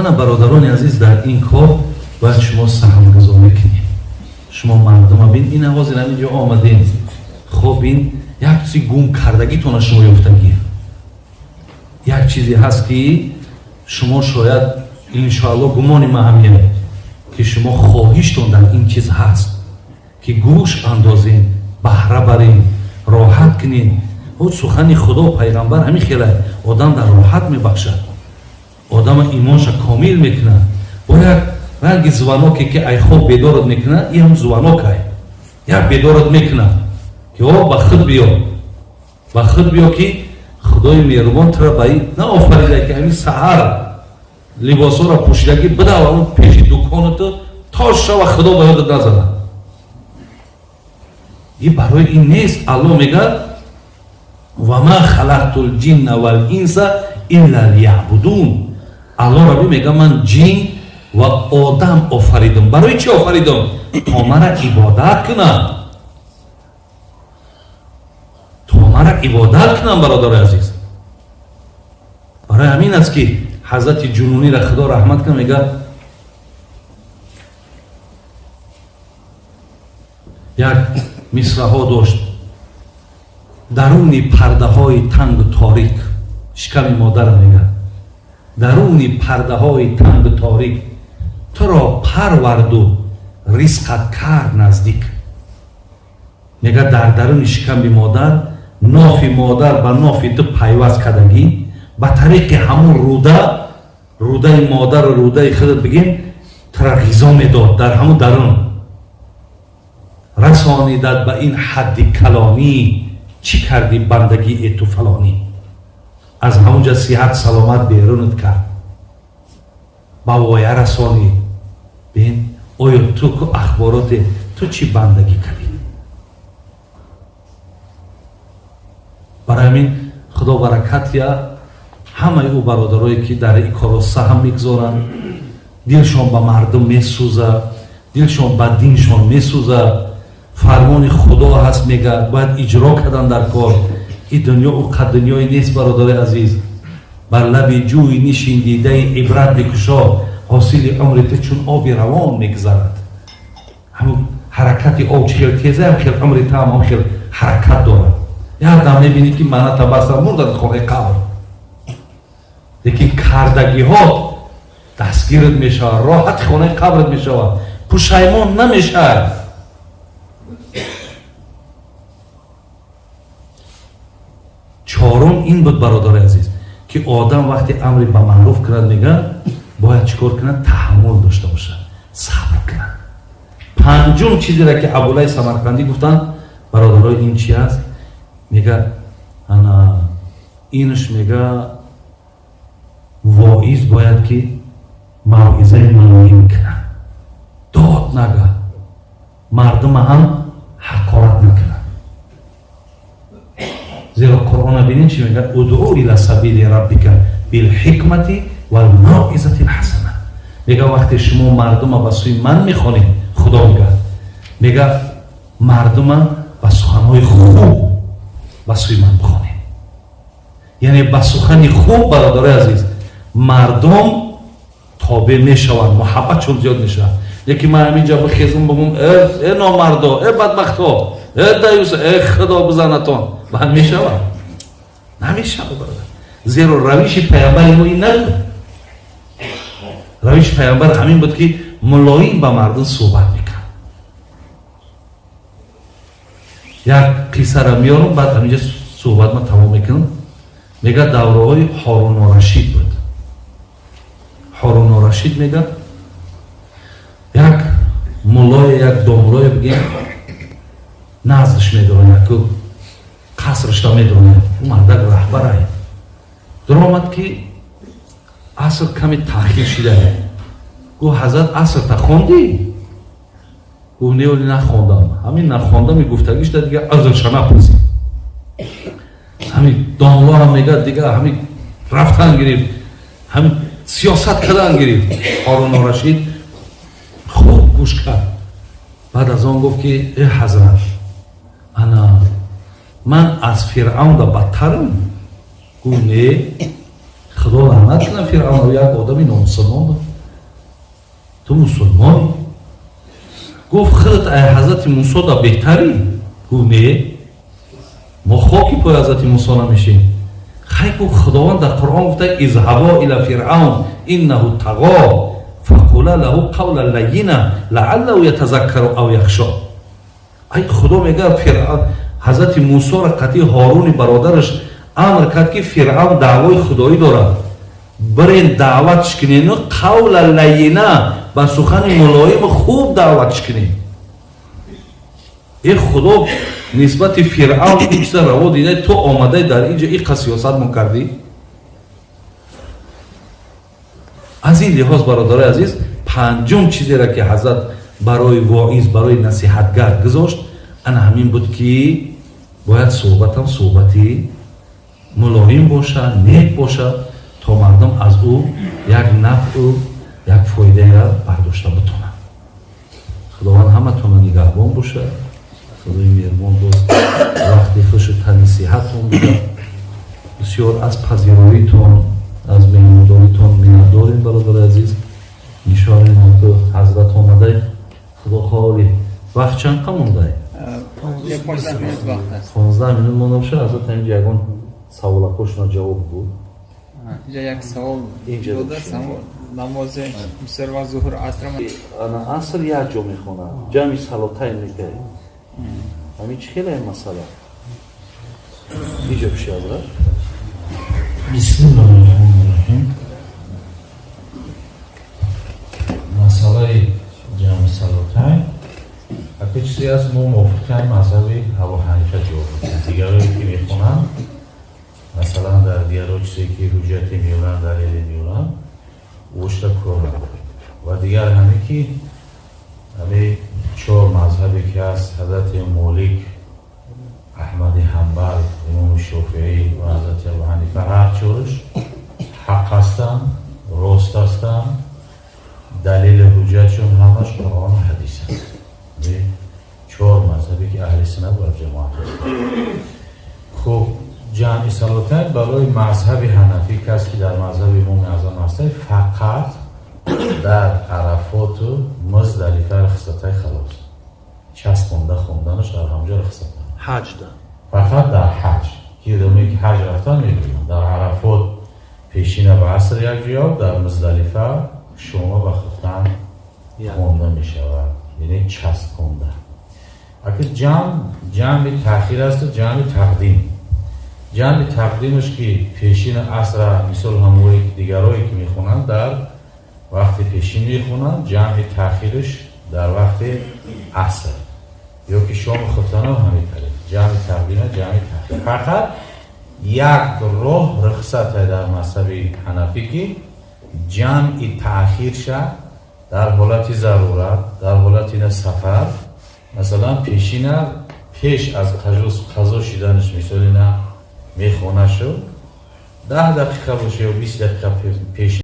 ана бародарони азиз, дар ин кор бояд шумо саҳмгузорӣ кунед. шумо мардума бин ин ҳозир ҳамин ҷо омадем, хоб ин як чизи гум кардагитона шумо ёфтагӣ. як чизе ҳаст ки шумо шояд иншоалло гумони ман ҳамин ки шумо хоҳиштон дар ин чиз ҳаст ки гӯш андозем, баҳра барем, роҳат кунем. сухани худо пайғамбар ҳамин хела одам дар роҳат мебахшад, одама имонша комил мекунад. бо як ранги звоноке ки ай хоб бедорат мекунад, ин ҳам звонокай як бедорат мекунад ки о ба худ биё, ба худ биё ки худои меҳрубон тра ба ин наофарида ки ҳамин саҳар либосоро пӯшидаги бидава он пеши дуконату то шава худо ба ёдат назада. ин барои ин нест. алло мегӯяд ва ма халақтул ҷинна вал инса илла лиябудун. алло раби мега ман ҷин ва одам офаридам. барои чӣ офаридам? то мара ибодат кунанд, то мара ибодат кунанд. бародари азиз, барои ҳамин аст ки ҳазрати ҷунуниро худо раҳмат кунад мега як мисраҳо дошт. даруни пардаҳои тангу торик, шиками модарам мегӯяд, даруни пардаҳои тангу торик туро парварду ризқат кард наздик. мега дар даруни шиками модар нофи модар ба нофи ту пайваст кардагӣ ба тариқи ҳамун рудаи модару рудаи худат бигем тура ғизо медод дар ҳамун дарун. расонидат ба ин ҳадди калонӣ чӣ кардӣ бандагии ту фалонӣ. аз ҳамунҷа сиҳат саломат берунат кард, ба воя расонид. бин оё ту ку ахбороте ту чӣ бандагӣ кардӣ. барои ҳамин худо баракат я ҳамаи ӯ бародарое ки дар ин корро саҳм мегузоранд, дилшон ба мардум месӯзад, дилшон ба диншон месӯзад. фармони худо ҳаст мега бояд иҷро кардан дар кор. ин дунё уқад дунёи нест бародари азиз. бар лаби ҷӯи нишиндидаи ибрат бикушо, ҳосили умри ту чун оби равон мегузарад. ҳамун ҳаракати об чӣ хел теза, ҳам хел умри ту ҳам хел ҳаракат дорад. як дам мебинӣ ки мана табаста мурдад хонаи қабр, лекин кардагиҳо дастгират мешавад, роҳати хонаи қабрат мешавад, пушаймон намешавад. чорум ин буд бародари азиз ки одам вақте амри ба маъруф кунад мегӯяд бояд чӣ кор кунад? таҳаммул дошта бошад, сабр кунад. панҷум чизеро ки абулай самарқандӣ гуфтанд бародарои ин чи аст? мега ана инш мега воиз бояд ки мавъизаи малоим кунад, дод нагӯяд, мардума ҳам ҳақорат накунад. зеро қуръона бинед чӣ мегӯяд? удъу ила сабили раббика билҳикмати валмавъизати лҳасана. мега вақте шумо мардума ба сӯи ман мехонед, худо мегӯяд, мега мардума ба суханҳои хуб ба сӯи ман бихонед. яъне ба сухани хуб бародари азиз мардум тобеъ мешаванд, муҳаббатшон зиёд мешавад. лекин ман ҳамин ҷо бихезм бигӯям номардо, бадбахтҳо, даюса, худо бизанатон, баъд мешавад? намешавад бародар. зеро равиши пайғамбари мо ин набуд. равиши пайғамбар ҳамин буд ки мулоим ба мардум суҳбат мекард. як қиссаро меорам, баъд ҳаминҷа суҳбатма тамом мекунам. мега давраҳои ҳорунорашид буд. ҳорунорашид мега як мулое, як домлое бигем наздш медоронад, ку қасршда медоронад, ӯ мардак раҳбарай. дуромад ки аср каме таъхир шуда. гӯ ҳазрат асрта хондӣ? гӯ неоли нахондам. ҳамин нахондами гуфтагишда дига азрша напурсид. ҳамин домлоам мегӯяд дига ҳамин рафтан гирифт, ҳамин сиёсат кардан гирифт. ҳорунорашид хуб гӯш кард. баъд аз он гуфт ки ҳазрат, ана ман аз фиръавна бадтарам? гӯ не, خدا لعنت کنه فرعون یک آدمی نامسلمان بود. تو مسلمانی؟ گفت خودت ای حضرت موسی دا بهتری؟ گفت نه، ما خاکی پای حضرت موسی نمیشیم. خیلی خداوند در قرآن گفته اذهبا الی فرعون انه طغی فقولا له قولا لینا لعله یتذکر او یخشی. ای خدا میگه فرعون حضرت موسی را قطعی هارون برادرش امر کرد که فرعون دعوای خدایی دارد، برین دعوتش کنین، قول لینا با سخن ملایم خوب دعوتش کنین. ای خدا نسبت فرعون این چیز روا دیده، تو آمده در اینجا این سیاست من کردی. از این لحاظ برادرای عزیز، پنجم چیزی را که حضرت برای واعظ، برای نصیحتگر گذاشت، انا همین بود که باید صحبت هم صحبتی ملایم باشه، نیک باشه، تا مردم از او یک نفع و یک فایده را برداشته بتونن. خداوند همه تون نگهبان باشه. خدای مهربان باز وقتی خوش نصیحتتون بده. بسیار از پذیراییتون، از مهمانداریتون می‌داریم برادر عزیز. نشان ما که حضرت آمده. خدا خواهی وقت چند مونده؟ 15 minut vaqt است. 15 minut مونده باشه. حضرت اینجا یگان سوالکاشون جواب بود. اینجا یک سوال داده نماز مصر و ظهر عصر انا عصر یک جا میخونم، جمعی صلاتین میگه. همین چی خیلی این مسئله اینجا بشه حضرت. بسم الله الرحمن الرحیم. مسئله جمع صلاتین اگه چیزی از ما موافقه مذهبی ابو حنیفه جواب دیگرایی که میخونم، مثلا در دیگر چیزی که حجتی میولن، دلیلی میولن، وشت کردن و دیگر همه که همه چهار مذهبی که هست، حضرت مالک، احمد حنبل، امام شافعی و حضرت ابو حنیفه، هر چهارش حق هستن، راست هستن، دلیل حجتشون همش قرآن و حدیث هست. چهار مذهبی که اهل سنت و جماعت هستن. خب جمع صلاتین برای مذهب حنفی، کسی که در مذهب امام اعظم هسته، فقط در عرفات و مزدلفه رخصتای خلاص چسبونده خوندنش در همجا رخصت حج ده، فقط در حج که دومی که حج رفتن میبینن در عرفات پیشین به عصر یک جیاب، در مزدلفه شما به خفتن خونده میشود، یعنی چسبونده. اگه جمع تأخیر است و جمع تقدیم، جمع تقدیمش که پیشین عصر مثل هموری دیگرایی که میخونن در وقت پیشین میخونن، جمع تأخیرش در وقت عصر یا که شام خفتن هم همین طریق جمع تقدیم جمع تأخیر. فقط یک روح رخصت در مذهب حنفی که جمع تأخیر شد در حالت ضرورت، در حالت سفر، مثلا پیشین پیش از قضا شدنش مثل نه میخونه شد 10 دقیقه باشه یا 20 دقیقه پیش